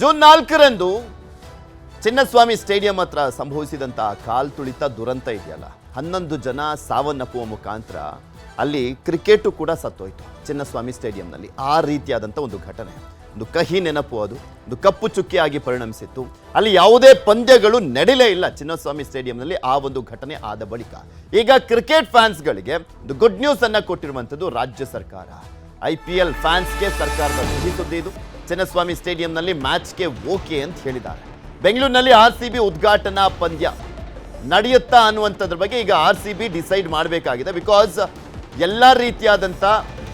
June 4ರಂದು Chinnaswamy stadium ಹತ್ರ ಸಂಭವಿಸಿದಂತಹ ಕಾಲ್ತುಳಿತ ದುರಂತ ಇದೆಯಲ್ಲ, 11 ಜನ ಸಾವನ್ನಪ್ಪುವ ಮುಖಾಂತರ ಅಲ್ಲಿ ಕ್ರಿಕೆಟು ಕೂಡ ಸತ್ತೋಯ್ತು ಚಿನ್ನಸ್ವಾಮಿ ಸ್ಟೇಡಿಯಂನಲ್ಲಿ. ಆ ರೀತಿಯಾದಂಥ ಒಂದು ಘಟನೆ, ಒಂದು ಕಹಿ ನೆನಪು, ಅದು ಒಂದು ಕಪ್ಪು ಚುಕ್ಕಿಯಾಗಿ ಪರಿಣಮಿಸಿತ್ತು. ಅಲ್ಲಿ ಯಾವುದೇ ಪಂದ್ಯಗಳು ನಡೀಲೇ ಇಲ್ಲ ಚಿನ್ನಸ್ವಾಮಿ ಸ್ಟೇಡಿಯಂನಲ್ಲಿ ಆ ಒಂದು ಘಟನೆ ಆದ ಬಳಿಕ. ಈಗ ಕ್ರಿಕೆಟ್ ಫ್ಯಾನ್ಸ್ಗಳಿಗೆ ಒಂದು ಗುಡ್ ನ್ಯೂಸ್ ಅನ್ನ ಕೊಟ್ಟಿರುವಂಥದ್ದು ರಾಜ್ಯ ಸರ್ಕಾರ. IPL ಫ್ಯಾನ್ಸ್ಗೆ ಸರ್ಕಾರದ ಸಿಹಿ ಸುದ್ದಿ ಇದು. ಚಿನ್ನಸ್ವಾಮಿ ಸ್ಟೇಡಿಯಂನಲ್ಲಿ ಮ್ಯಾಚ್ಗೆ ಓಕೆ ಅಂತ ಹೇಳಿದ್ದಾರೆ. ಬೆಂಗಳೂರಿನಲ್ಲಿ RCB ಉದ್ಘಾಟನಾ ಪಂದ್ಯ ನಡೆಯುತ್ತಾ ಅನ್ನುವಂಥದ್ರ ಬಗ್ಗೆ ಈಗ RCB ಡಿಸೈಡ್ ಮಾಡಬೇಕಾಗಿದೆ. ಬಿಕಾಸ್ ಎಲ್ಲ ರೀತಿಯಾದಂಥ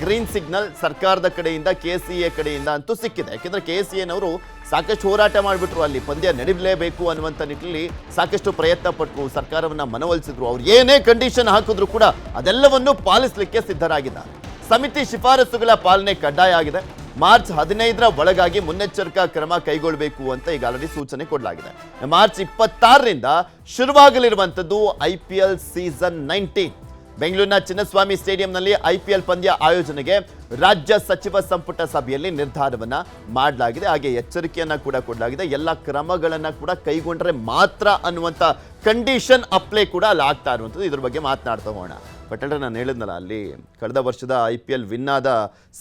ಗ್ರೀನ್ ಸಿಗ್ನಲ್ ಸರ್ಕಾರದ ಕಡೆಯಿಂದ, KCA ಕಡೆಯಿಂದ ಅಂತೂ ಸಿಕ್ಕಿದೆ. ಯಾಕೆಂದ್ರೆ KCAನವರು ಸಾಕಷ್ಟು ಹೋರಾಟ ಮಾಡಿಬಿಟ್ರು, ಅಲ್ಲಿ ಪಂದ್ಯ ನಡೀಲೇಬೇಕು ಅನ್ನುವಂಥ ನಿಟ್ಟಿನಲ್ಲಿ ಸಾಕಷ್ಟು ಪ್ರಯತ್ನ ಪಟ್ಟರು, ಸರ್ಕಾರವನ್ನ ಮನವೊಲಿಸಿದ್ರು. ಅವ್ರು ಏನೇ ಕಂಡೀಷನ್ ಹಾಕಿದ್ರು ಕೂಡ ಅದೆಲ್ಲವನ್ನು ಪಾಲಿಸಲಿಕ್ಕೆ ಸಿದ್ಧರಾಗಿದ್ದಾರೆ. ಸಮಿತಿ ಶಿಫಾರಸುಗಳ ಪಾಲನೆ ಕಡ್ಡಾಯ ಆಗಿದೆ. ಮಾರ್ಚ್ 15ರ ಒಳಗಾಗಿ ಮುನ್ನೆಚ್ಚರಿಕಾ ಕ್ರಮ ಕೈಗೊಳ್ಳಬೇಕು ಅಂತ ಈಗ ಆಲ್ರೆಡಿ ಸೂಚನೆ ಕೊಡಲಾಗಿದೆ. ಮಾರ್ಚ್ 26ರಿಂದ ಶುರುವಾಗಲಿರುವಂಥದ್ದು IPL ಸೀಸನ್ 19. ಬೆಂಗಳೂರಿನ ಚಿನ್ನಸ್ವಾಮಿ ಸ್ಟೇಡಿಯಂನಲ್ಲಿ IPL ಪಂದ್ಯ ಆಯೋಜನೆಗೆ ರಾಜ್ಯ ಸಚಿವ ಸಂಪುಟ ಸಭೆಯಲ್ಲಿ ನಿರ್ಧಾರವನ್ನ ಮಾಡಲಾಗಿದೆ. ಹಾಗೆ ಎಚ್ಚರಿಕೆಯನ್ನ ಕೂಡ ಕೊಡಲಾಗಿದೆ. ಎಲ್ಲ ಕ್ರಮಗಳನ್ನ ಕೂಡ ಕೈಗೊಂಡ್ರೆ ಮಾತ್ರ ಅನ್ನುವಂಥ ಕಂಡೀಷನ್ ಅಪ್ಲೈ ಕೂಡ ಅಲ್ಲಿ ಆಗ್ತಾ ಇರುವಂಥದ್ದು. ಇದ್ರ ಬಗ್ಗೆ ಮಾತನಾಡ್ತಾ ಹೋಗೋಣ. ಬಟ್ ನಾನು ಹೇಳಿದ್ನಲ್ಲ, ಅಲ್ಲಿ ಕಳೆದ ವರ್ಷದ IPL ವಿನ್ ಆದ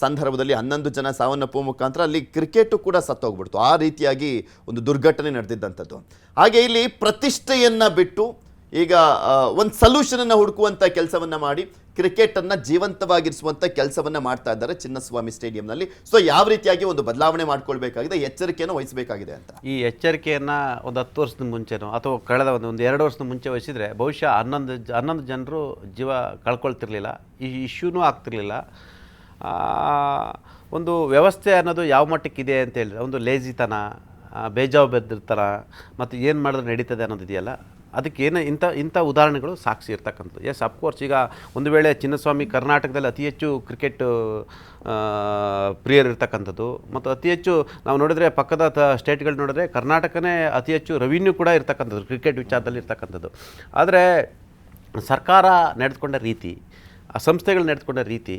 ಸಂದರ್ಭದಲ್ಲಿ 11 ಜನ ಸಾವನ್ನಪ್ಪುವ ಮುಖಾಂತರ ಅಲ್ಲಿ ಕ್ರಿಕೆಟು ಕೂಡ ಸತ್ತೋಗ್ಬಿಡ್ತು. ಆ ರೀತಿಯಾಗಿ ಒಂದು ದುರ್ಘಟನೆ ನಡೆದಿದ್ದಂಥದ್ದು. ಹಾಗೆ ಇಲ್ಲಿ ಪ್ರತಿಷ್ಠೆಯನ್ನ ಬಿಟ್ಟು ಈಗ ಒಂದು ಸೊಲ್ಯೂಷನ್ ಅನ್ನು ಹುಡುಕುವಂತ ಕೆಲಸವನ್ನ ಮಾಡಿ ಕ್ರಿಕೆಟ್ ಅನ್ನ ಜೀವಂತವಾಗಿರಿಸುವಂತ ಕೆಲಸವನ್ನ ಮಾಡ್ತಾ ಇದ್ದಾರೆ ಚಿನ್ನಸ್ವಾಮಿ ಸ್ಟೇಡಿಯಂನಲ್ಲಿ. ಸೊ ಯಾವ ರೀತಿಯಾಗಿ ಒಂದು ಬದಲಾವಣೆ ಮಾಡ್ಕೊಳ್ಬೇಕಾಗಿದೆ, ಎಚ್ಚರಿಕೆಯನ್ನು ವಹಿಸಬೇಕಾಗಿದೆ ಅಂತ. ಈ ಎಚ್ಚರಿಕೆಯನ್ನು ಒಂದು 10 ವರ್ಷದ ಮುಂಚೆನೋ ಅಥವಾ ಕಳೆದ ಒಂದು 2 ವರ್ಷದ ಮುಂಚೆ ವಹಿಸಿದರೆ ಬಹುಶಃ 11 ಜನರು ಜೀವ ಕಳ್ಕೊಳ್ತಿರ್ಲಿಲ್ಲ, ಈ ಇಶ್ಯೂನೂ ಆಗ್ತಿರ್ಲಿಲ್ಲ. ಒಂದು ವ್ಯವಸ್ಥೆ ಅನ್ನೋದು ಯಾವ ಮಟ್ಟಕ್ಕಿದೆ ಅಂತ ಹೇಳಿದ್ರೆ, ಒಂದು ಲೇಜಿತನ, ಬೇಜವಾಬ್ದಾರಿತನ ಮತ್ತು ಏನು ಮಾಡಿದ್ರೆ ನಡೀತದೆ ಅನ್ನೋದಿದೆಯಲ್ಲ, ಅದಕ್ಕೆ ಇಂಥ ಉದಾಹರಣೆಗಳು ಸಾಕ್ಷಿ ಇರ್ತಕ್ಕಂಥದ್ದು. ಎಸ್, ಅಫ್ಕೋರ್ಸ್, ಈಗ ಒಂದು ವೇಳೆ ಚಿನ್ನಸ್ವಾಮಿ ಕರ್ನಾಟಕದಲ್ಲಿ ಅತಿ ಹೆಚ್ಚು ಕ್ರಿಕೆಟ್ ಪ್ರಿಯರ್ ಇರ್ತಕ್ಕಂಥದ್ದು ಮತ್ತು ಅತಿ ಹೆಚ್ಚು ನಾವು ನೋಡಿದ್ರೆ ಪಕ್ಕದ ಸ್ಟೇಟ್ಗಳು ನೋಡಿದ್ರೆ ಕರ್ನಾಟಕನೇ ಅತಿ ಹೆಚ್ಚು ರೆವಿನ್ಯೂ ಕೂಡ ಇರ್ತಕ್ಕಂಥದ್ದು ಕ್ರಿಕೆಟ್ ವಿಚಾರದಲ್ಲಿ ಇರ್ತಕ್ಕಂಥದ್ದು. ಆದರೆ ಸರ್ಕಾರ ನಡೆದುಕೊಂಡ ರೀತಿ, ಆ ಸಂಸ್ಥೆಗಳು ನಡೆದುಕೊಂಡ ರೀತಿ,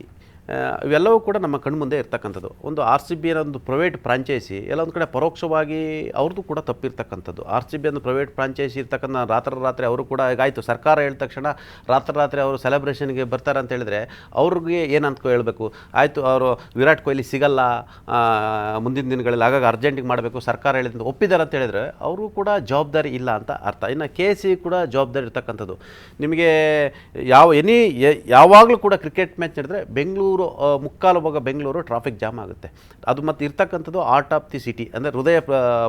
ಇವೆಲ್ಲವೂ ಕೂಡ ನಮ್ಮ ಕಣ್ಮುಂದೆ ಇರ್ತಕ್ಕಂಥದ್ದು. ಒಂದು RCB ಅನ್ನೋ ಪ್ರೈವೇಟ್ ಫ್ರಾಂಚೈಸಿ ಎಲ್ಲೊಂದು ಕಡೆ ಪರೋಕ್ಷವಾಗಿ ಅವ್ರದ್ದು ಕೂಡ ತಪ್ಪಿರ್ತಕ್ಕಂಥದ್ದು. RCB ಅನ್ನೋ ಪ್ರೈವೇಟ್ ಫ್ರಾಂಚೈಸಿ ಇರ್ತಕ್ಕಂಥ ರಾತ್ರಿ ಅವರು ಕೂಡ ಈಗಾಯಿತು, ಸರ್ಕಾರ ಹೇಳಿದ ತಕ್ಷಣ ರಾತ್ರಿ ಅವರು ಸೆಲೆಬ್ರೇಷನ್ಗೆ ಬರ್ತಾರೆ ಅಂತ ಹೇಳಿದ್ರೆ ಅವ್ರಿಗೆ ಏನಂತ ಹೇಳ್ಬೇಕು, ಆಯಿತು ಅವರು ವಿರಾಟ್ ಕೊಹ್ಲಿ ಸಿಗಲ್ಲ ಮುಂದಿನ ದಿನಗಳಲ್ಲಿ, ಹಾಗಾಗಿ ಅರ್ಜೆಂಟಿಗೆ ಮಾಡಬೇಕು ಸರ್ಕಾರ ಹೇಳಿದಂತ ಒಪ್ಪಿದ್ದಾರೆ ಅಂತ ಹೇಳಿದ್ರೆ ಅವರು ಕೂಡ ಜವಾಬ್ದಾರಿ ಇಲ್ಲ ಅಂತ ಅರ್ಥ. ಇನ್ನು KCA ಕೂಡ ಜವಾಬ್ದಾರಿ ಇರ್ತಕ್ಕಂಥದ್ದು. ನಿಮಗೆ ಯಾವಾಗಲೂ ಕೂಡ ಕ್ರಿಕೆಟ್ ಮ್ಯಾಚ್ ನಡೆದ್ರೆ ಬೆಂಗಳೂರು ಮುಕ್ಕಾಲು ಭಾಗ ಬೆಂಗಳೂರು ಟ್ರಾಫಿಕ್ ಜಾಮ್ ಆಗುತ್ತೆ. ಅದು ಮತ್ತು ಇರ್ತಕ್ಕಂಥದ್ದು ಆರ್ಟ್ ಆಫ್ ದಿ ಸಿಟಿ ಅಂದರೆ ಹೃದಯ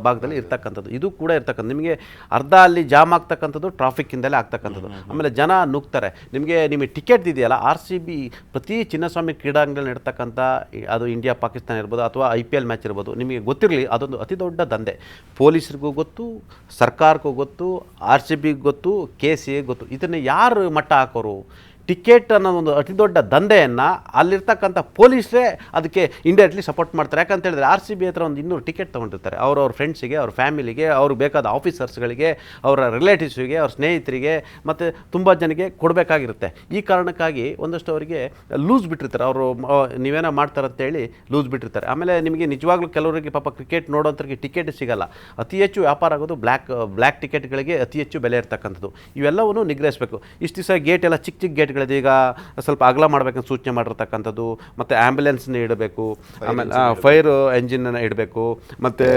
ಭಾಗದಲ್ಲಿ ಇರ್ತಕ್ಕಂಥದ್ದು. ಇದು ಕೂಡ ಇರ್ತಕ್ಕಂಥ ನಿಮಗೆ ಅರ್ಧ ಅಲ್ಲಿ ಜಾಮ್ ಆಗ್ತಕ್ಕಂಥದ್ದು ಟ್ರಾಫಿಕ್ಕಿಂದಲೇ ಆಗ್ತಕ್ಕಂಥದ್ದು. ಆಮೇಲೆ ಜನ ನುಗ್ತಾರೆ. ನಿಮಗೆ ಟಿಕೆಟ್ ಇದೆಯಲ್ಲ, RCB ಪ್ರತಿ ಚಿನ್ನಸ್ವಾಮಿ ಕ್ರೀಡಾಂಗಣದಲ್ಲಿ ನಡ್ತಕ್ಕಂಥ, ಅದು ಇಂಡಿಯಾ ಪಾಕಿಸ್ತಾನ ಇರ್ಬೋದು ಅಥವಾ IPL ಮ್ಯಾಚ್ ಇರ್ಬೋದು, ನಿಮಗೆ ಗೊತ್ತಿರಲಿ, ಅದೊಂದು ಅತಿ ದೊಡ್ಡ ದಂಧೆ. ಪೊಲೀಸರಿಗೂ ಗೊತ್ತು, ಸರ್ಕಾರಕ್ಕೂ ಗೊತ್ತು, RCBಗೆ ಗೊತ್ತು, KCA ಗೊತ್ತು. ಇದನ್ನು ಯಾರು ಮಟ್ಟ ಹಾಕೋರು? ಟಿಕೆಟ್ ಅನ್ನೋ ಒಂದು ಅತಿ ದೊಡ್ಡ ದಂಧೆಯನ್ನು ಅಲ್ಲಿರ್ತಕ್ಕಂಥ ಪೊಲೀಸರೇ ಅದಕ್ಕೆ ಇಂಡೈರೆಕ್ಟ್ಲಿ ಸಪೋರ್ಟ್ ಮಾಡ್ತಾರೆ. ಯಾಕಂತ ಹೇಳಿದ್ರೆ RCB ಹತ್ರ ಒಂದು 200 ಟಿಕೆಟ್ ತೊಗೊಂಡಿರ್ತಾರೆ. ಅವ್ರ ಫ್ರೆಂಡ್ಸಿಗೆ, ಅವ್ರ ಫ್ಯಾಮಿಲಿಗೆ, ಅವ್ರಿಗೆ ಬೇಕಾದ ಆಫೀಸರ್ಸ್ಗಳಿಗೆ, ಅವರ ರಿಲೇಟಿವ್ಸ್ಗೆ, ಅವ್ರ ಸ್ನೇಹಿತರಿಗೆ ಮತ್ತು ತುಂಬ ಜನಕ್ಕೆ ಕೊಡಬೇಕಾಗಿರುತ್ತೆ. ಈ ಕಾರಣಕ್ಕಾಗಿ ಒಂದಷ್ಟು ಅವರಿಗೆ ಲೂಸ್ ಬಿಟ್ಟಿರ್ತಾರೆ. ಅವರು ನೀವೇನೋ ಮಾಡ್ತಾರಂತೇಳಿ ಲೂಸ್ ಬಿಟ್ಟಿರ್ತಾರೆ. ಆಮೇಲೆ ನಿಮಗೆ ನಿಜವಾಗ್ಲೂ ಕೆಲವರಿಗೆ ಪಾಪ ಕ್ರಿಕೆಟ್ ನೋಡೋಂಥವ್ರಿಗೆ ಟಿಕೆಟ್ ಸಿಗಲ್ಲ. ಅತಿ ಹೆಚ್ಚು ವ್ಯಾಪಾರ ಆಗೋದು ಬ್ಲ್ಯಾಕ್ ಟಿಕೆಟ್ಗಳಿಗೆ ಅತಿ ಹೆಚ್ಚು ಬೆಲೆ ಇರ್ತಕ್ಕಂಥದ್ದು. ಇವೆಲ್ಲವನ್ನೂ ನಿಗ್ರಹಿಸಬೇಕು. ಇಷ್ಟು ದಿವಸ ಗೇಟ್ ಎಲ್ಲ ಚಿಕ್ಕ ಗೇಟ್ಗಳಿದೆ, ಈಗ ಸ್ವಲ್ಪ ಅಗಲ ಮಾಡಬೇಕಂತ ಸೂಚನೆ ಮಾಡಿರ್ತಕ್ಕಂಥದ್ದು. ಮತ್ತು ಆ್ಯಂಬುಲೆನ್ಸ್ನ ಇಡಬೇಕು, ಆಮೇಲೆ ಫೈರ್ ಎಂಜಿನನ್ನು ಇಡಬೇಕು, ಮತ್ತು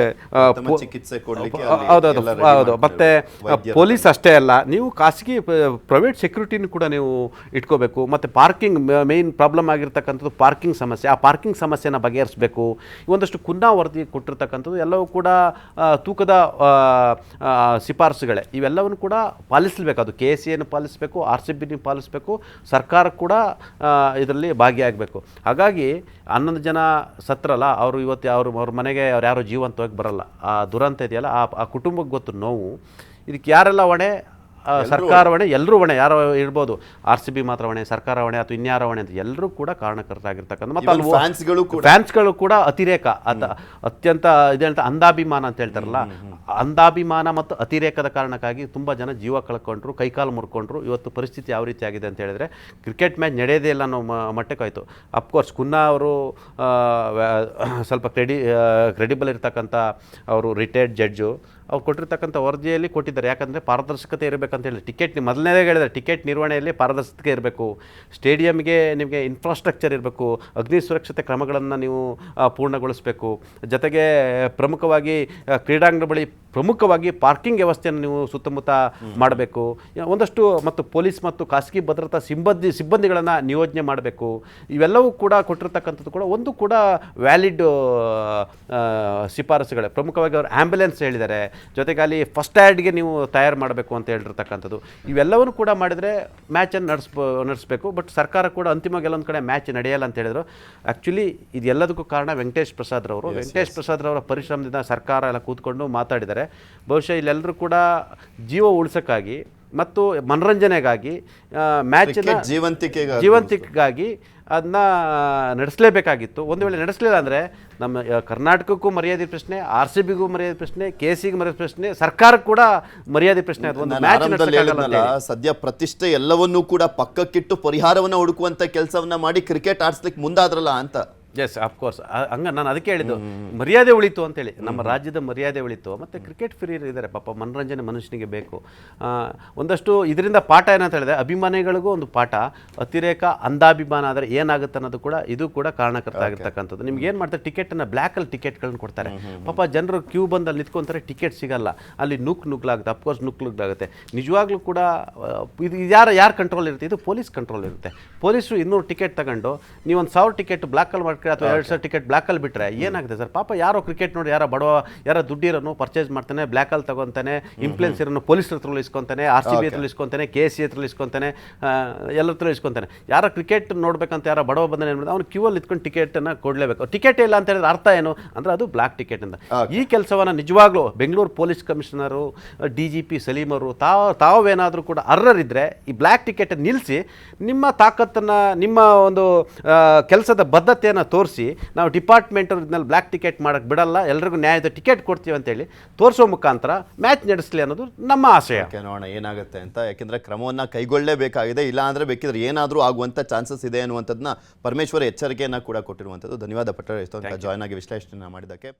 ಹೌದು, ಮತ್ತು ಪೊಲೀಸ್ ಅಷ್ಟೇ ಅಲ್ಲ, ನೀವು ಖಾಸಗಿ ಪ್ರೈವೇಟ್ ಸೆಕ್ಯೂರಿಟಿನೂ ಕೂಡ ನೀವು ಇಟ್ಕೋಬೇಕು. ಮತ್ತು ಪಾರ್ಕಿಂಗ್ ಮೇಯ್ನ್ ಪ್ರಾಬ್ಲಮ್ ಆಗಿರ್ತಕ್ಕಂಥದ್ದು ಪಾರ್ಕಿಂಗ್ ಸಮಸ್ಯೆ. ಆ ಪಾರ್ಕಿಂಗ್ ಸಮಸ್ಯೆನ ಬಗೆಹರಿಸಬೇಕು. ಒಂದಷ್ಟು ಕುನ್ನಾ ವರದಿ ಕೊಟ್ಟಿರ್ತಕ್ಕಂಥದ್ದು ಎಲ್ಲವೂ ಕೂಡ ತೂಕದ ಶಿಫಾರಸುಗಳೇ. ಇವೆಲ್ಲವನ್ನು ಕೂಡ ಪಾಲಿಸಬೇಕು. ಅದು KCAನು ಪಾಲಿಸಬೇಕು, RCBನೂ ಪಾಲಿಸಬೇಕು, ಸರ್ಕಾರ ಕೂಡ ಇದರಲ್ಲಿ ಭಾಗಿಯಾಗಬೇಕು. ಹಾಗಾಗಿ 11 ಜನ ಸತ್ರಲ್ಲ, ಅವರು ಇವತ್ತು ಅವ್ರ ಮನೆಗೆ ಅವ್ರು ಯಾರು ಜೀವಂತವಾಗಿ ಬರಲ್ಲ. ಆ ದುರಂತ ಇದೆಯಲ್ಲ, ಆ ಕುಟುಂಬಕ್ಕೆ ಗೊತ್ತು ನೋವು. ಇದಕ್ಕೆ ಯಾರೆಲ್ಲ ಹೊಣೆ? ಸರ್ಕಾರ ಹೊಣೆ, ಎಲ್ಲರೂ ಹೊಣೆ. ಯಾರೋ ಇರ್ಬೋದು, RCB ಮಾತ್ರ ಹೊಣೆ, ಸರ್ಕಾರ ಹೊಣೆ ಅಥವಾ ಇನ್ಯಾರ ಹೊಣೆ ಅಂತ ಎಲ್ಲರೂ ಕೂಡ ಕಾರಣಕರ್ತರಾಗಿರ್ತಕ್ಕಂಥ. ಮತ್ತು ಫ್ಯಾನ್ಸ್ಗಳು ಕೂಡ ಅತಿರೇಕ, ಅತ್ಯಂತ ಇದಂತ ಅಂಧಾಭಿಮಾನ ಅಂತ ಹೇಳ್ತಾರಲ್ಲ, ಅಂಧಾಭಿಮಾನ ಮತ್ತು ಅತಿರೇಕದ ಕಾರಣಕ್ಕಾಗಿ ತುಂಬ ಜನ ಜೀವ ಕಳ್ಕೊಂಡ್ರು, ಕೈಕಾಲು ಮುರ್ಕೊಂಡ್ರು. ಇವತ್ತು ಪರಿಸ್ಥಿತಿ ಯಾವ ರೀತಿ ಆಗಿದೆ ಅಂತ ಹೇಳಿದ್ರೆ ಕ್ರಿಕೆಟ್ ಮ್ಯಾಚ್ ನಡೆಯೋದೇ ಇಲ್ಲ ಅನ್ನೋ ಮಟ್ಟಕ್ಕಾಯಿತು. ಅಫ್ಕೋರ್ಸ್ ಕುನ್ನಾ ಅವರು ಸ್ವಲ್ಪ ಕ್ರೆಡಿಬಲ್ ಇರ್ತಕ್ಕಂಥ ಅವರು ರಿಟೈರ್ಡ್ ಜಡ್ಜು, ಅವ್ರು ಕೊಟ್ಟಿರ್ತಕ್ಕಂಥ ವರದಿಯಲ್ಲಿ ಕೊಟ್ಟಿದ್ದಾರೆ. ಯಾಕಂದರೆ ಪಾರದರ್ಶಕತೆ ಇರಬೇಕಂತ ಹೇಳಿ ಟಿಕೆಟ್ ಮೊದಲನೇದೇ ಹೇಳಿದ್ದಾರೆ, ಟಿಕೆಟ್ ನಿರ್ವಹಣೆಯಲ್ಲಿ ಪಾರದರ್ಶಕತೆ ಇರಬೇಕು, ಸ್ಟೇಡಿಯಂಗೆ ನಿಮಗೆ ಇನ್ಫ್ರಾಸ್ಟ್ರಕ್ಚರ್ ಇರಬೇಕು, ಅಗ್ನಿ ಸುರಕ್ಷತೆ ಕ್ರಮಗಳನ್ನು ನೀವು ಪೂರ್ಣಗೊಳಿಸಬೇಕು, ಜೊತೆಗೆ ಪ್ರಮುಖವಾಗಿ ಕ್ರೀಡಾಂಗಣ ಬಳಿ ಪ್ರಮುಖವಾಗಿ ಪಾರ್ಕಿಂಗ್ ವ್ಯವಸ್ಥೆಯನ್ನು ನೀವು ಸುತ್ತಮುತ್ತ ಮಾಡಬೇಕು, ಒಂದಷ್ಟು ಮತ್ತು ಪೊಲೀಸ್ ಮತ್ತು ಖಾಸಗಿ ಭದ್ರತಾ ಸಿಬ್ಬಂದಿಗಳನ್ನು ನಿಯೋಜನೆ ಮಾಡಬೇಕು. ಇವೆಲ್ಲವೂ ಕೂಡ ಕೊಟ್ಟಿರ್ತಕ್ಕಂಥದ್ದು ಕೂಡ ಒಂದು ಕೂಡ ವ್ಯಾಲಿಡ್ ಶಿಫಾರಸುಗಳೇ. ಪ್ರಮುಖವಾಗಿ ಅವರು ಆ್ಯಂಬುಲೆನ್ಸ್ ಹೇಳಿದ್ದಾರೆ, ಜೊತೆಗೆ ಅಲ್ಲಿ ಫಸ್ಟ್ ಏಡ್ಗೆ ನೀವು ತಯಾರು ಮಾಡಬೇಕು ಅಂತ ಹೇಳಿರ್ತಕ್ಕಂಥದ್ದು. ಇವೆಲ್ಲವನ್ನು ಕೂಡ ಮಾಡಿದರೆ ಮ್ಯಾಚನ್ನು ನಡೆಸಬೇಕು. ಬಟ್ ಸರ್ಕಾರ ಕೂಡ ಅಂತಿಮವಾಗಿ ಎಲ್ಲೊಂದು ಕಡೆ ಮ್ಯಾಚ್ ನಡೆಯಲ್ಲ ಅಂತ ಹೇಳಿದ್ರು. ಆ್ಯಕ್ಚುಲಿ ಇದೆಲ್ಲದಕ್ಕೂ ಕಾರಣ ವೆಂಕಟೇಶ್ ಪ್ರಸಾದ್ ರವರು. ವೆಂಕಟೇಶ್ ಪ್ರಸಾದ್ ರವರ ಪರಿಶ್ರಮದಿಂದ ಸರ್ಕಾರ ಎಲ್ಲ ಕೂತ್ಕೊಂಡು ಮಾತಾಡಿದ್ದಾರೆ. ಬಹುಶಃ ಇಲ್ಲೆಲ್ಲರೂ ಕೂಡ ಜೀವ ಉಳಿಸೋಕ್ಕಾಗಿ ಮತ್ತು ಮನರಂಜನೆಗಾಗಿ ಮ್ಯಾಚನ್ನ ಜೀವಂತಿಕೆಗಾಗಿ ಅದನ್ನ ನಡೆಸಲೇಬೇಕಾಗಿತ್ತು. ಒಂದು ವೇಳೆ ನಡೆಸಲಿಲ್ಲ ಅಂದರೆ ನಮ್ಮ ಕರ್ನಾಟಕಕ್ಕೂ ಮರ್ಯಾದೆ ಪ್ರಶ್ನೆ, RCBಗೂ ಮರ್ಯಾದೆ ಪ್ರಶ್ನೆ, KCಗೆ ಮರ್ಯಾದೆ ಪ್ರಶ್ನೆ, ಸರ್ಕಾರಕ್ಕೆ ಕೂಡ ಮರ್ಯಾದೆ ಪ್ರಶ್ನೆ. ಅದು ಒಂದು ಮ್ಯಾಚ್ ಸದ್ಯ ಪ್ರತಿಷ್ಠೆ ಎಲ್ಲವನ್ನೂ ಕೂಡ ಪಕ್ಕಕ್ಕಿಟ್ಟು ಪರಿಹಾರವನ್ನು ಹುಡುಕುವಂತ ಕೆಲಸವನ್ನ ಮಾಡಿ ಕ್ರಿಕೆಟ್ ಆಡಿಸ್ಲಿಕ್ಕೆ ಮುಂದಾದ್ರಲ್ಲ ಅಂತ. Yes, of course. ಹಂಗೆ ನಾನು ಅದಕ್ಕೆ ಹೇಳಿದ್ದು ಮರ್ಯಾದೆ ಉಳಿತು ಅಂತೇಳಿ, ನಮ್ಮ ರಾಜ್ಯದ ಮರ್ಯಾದೆ ಉಳಿತು. ಮತ್ತು ಕ್ರಿಕೆಟ್ ಫ್ರೀ ಇದ್ದಾರೆ ಪಾಪ, ಮನರಂಜನೆ ಮನುಷ್ಯನಿಗೆ ಬೇಕು. ಒಂದಷ್ಟು ಇದರಿಂದ ಪಾಠ ಏನಂತ ಹೇಳಿದ್ರೆ, ಅಭಿಮಾನಿಗಳಿಗೂ ಒಂದು ಪಾಠ, ಅತಿರೇಕ ಅಂಧಾಭಿಮಾನ ಆದರೆ ಏನಾಗುತ್ತೆ ಅನ್ನೋದು ಕೂಡ ಇದು ಕೂಡ ಕಾರಣಕರ್ತ ಆಗಿರ್ತಕ್ಕಂಥದ್ದು. ನಿಮ್ಗೆ ಏನು ಮಾಡ್ತಾರೆ, ಟಿಕೆಟನ್ನು ಬ್ಲ್ಯಾಕಲ್ಲಿ ಟಿಕೆಟ್ಗಳನ್ನ ಕೊಡ್ತಾರೆ. ಪಾಪ ಜನರು ಕ್ಯೂ ಬಂದಲ್ಲಿ ನಿಂತ್ಕೊಂತಾರೆ, ಟಿಕೆಟ್ ಸಿಗಲ್ಲ, ಅಲ್ಲಿ ನುಗ್ಲಾಗುತ್ತೆ. ಅಫ್ಕೋರ್ಸ್ ನುಗ್ಲಾಗುತ್ತೆ. ನಿಜವಾಗ್ಲೂ ಕೂಡ ಇದು ಯಾರು ಕಂಟ್ರೋಲ್ ಇರುತ್ತೆ, ಇದು ಪೊಲೀಸ್ ಕಂಟ್ರೋಲ್ ಇರುತ್ತೆ. ಪೊಲೀಸರು 200 ಟಿಕೆಟ್ ತಗೊಂಡು ನೀವೊಂದು 1000 ಟಿಕೆಟ್ ಬ್ಲ್ಯಾಕಲ್ಲಿ ಮಾಡ್ಕೊಂಡು ಅಥವಾ 2000 ಟಿಕೆಟ್ ಬ್ಲ್ಯಾಕಲ್ಲಿ ಬಿಟ್ಟರೆ ಏನಾಗುತ್ತೆ ಸರ್? ಪಾಪ ಯಾರೋ ಕ್ರಿಕೆಟ್ ನೋಡಿ, ಯಾರೋ ಬಡವ, ಯಾರೋ ದುಡ್ಡಿರೋನು ಪರ್ಚೇಸ್ ಮಾಡ್ತಾನೆ, ಬ್ಲ್ಯಾಕಲ್ಲಿ ತಗೊತಾನೆ, ಇನ್ಫ್ಲುಯೆನ್ಸ್ ಇರೋನು ಪೊಲೀಸ್ ಹತ್ರ ಇಸ್ಕೊತಾನೆ, RCB ಹತ್ರ ಇಸ್ಕೊತಾನೆ, KC ಹತ್ರ ಇಸ್ಕೊತಾನೆ, ಎಲ್ಲ ಹತ್ರ ಇಸ್ಕೊತಾನೆ. ಯಾರೋ ಕ್ರಿಕೆಟ್ ನೋಡ್ಬೇಕಂತ ಯಾರೋ ಬಡವ ಬಂದನೆ ಏನು ಮಾಡಿದ್ರೆ ಅವ್ನು ಕ್ಯೂವಲ್ಲಿ ಇಟ್ಕೊಂಡು ಟಿಕೆಟನ್ನು ಕೊಡಲೇಬೇಕು. ಟಿಕೆಟ್ ಇಲ್ಲ ಅಂತ ಹೇಳಿದ್ರೆ ಅರ್ಥ ಏನು ಅಂದರೆ ಅದು ಬ್ಲ್ಯಾಕ್ ಟಿಕೆಟ್ ಅಂತ. ಈ ಕೆಲಸವನ್ನು ನಿಜವಾಗ್ಲೂ Bengaluru police commissioner, DGP Salim ಅವರು ತಾವೇನಾದರೂ ಕೂಡ ಅರ್ಹರಿದ್ದರೆ ಈ ಬ್ಲ್ಯಾಕ್ ಟಿಕೆಟ್ ನಿಲ್ಲಿಸಿ ನಿಮ್ಮ ತಾಕತ್ತನ್ನು, ನಿಮ್ಮ ಒಂದು ಕೆಲಸದ ಬದ್ಧತೆಯನ್ನು ತೋರಿಸಿ, ನಾವು ಡಿಪಾರ್ಟ್ಮೆಂಟ್ ಇದನ್ನಲ್ಲಿ ಬ್ಲ್ಯಾಕ್ ಟಿಕೆಟ್ ಮಾಡೋಕ್ಕೆ ಬಿಡಲ್ಲ, ಎಲ್ರಿಗೂ ನ್ಯಾಯದ ಟಿಕೆಟ್ ಕೊಡ್ತೀವಿ ಅಂತೇಳಿ ತೋರಿಸೋ ಮುಖಾಂತರ ಮ್ಯಾಚ್ ನಡೆಸಲಿ ಅನ್ನೋದು ನಮ್ಮ ಆಶಯ. ನೋಡೋಣ ಏನಾಗುತ್ತೆ ಅಂತ. ಯಾಕೆಂದರೆ ಕ್ರಮವನ್ನು ಕೈಗೊಳ್ಳಲೇಬೇಕಾಗಿದೆ, ಇಲ್ಲ ಅಂದರೆ ಬೇಕಿದ್ರೆ ಏನಾದರೂ ಆಗುವಂಥ ಚಾನ್ಸಸ್ ಇದೆ ಅನ್ನುವಂಥದ್ದನ್ನ ಪರಮೇಶ್ವರ್ ಎಚ್ಚರಿಕೆಯನ್ನು ಕೂಡ ಕೊಟ್ಟಿರುವಂಥದ್ದು. ಧನ್ಯವಾದ ಪಟ್ಟಣ ಜಾಯ್ನ್ ಆಗಿ ವಿಶ್ಲೇಷಣೆ ಮಾಡಿದ್ದಕ್ಕೆ.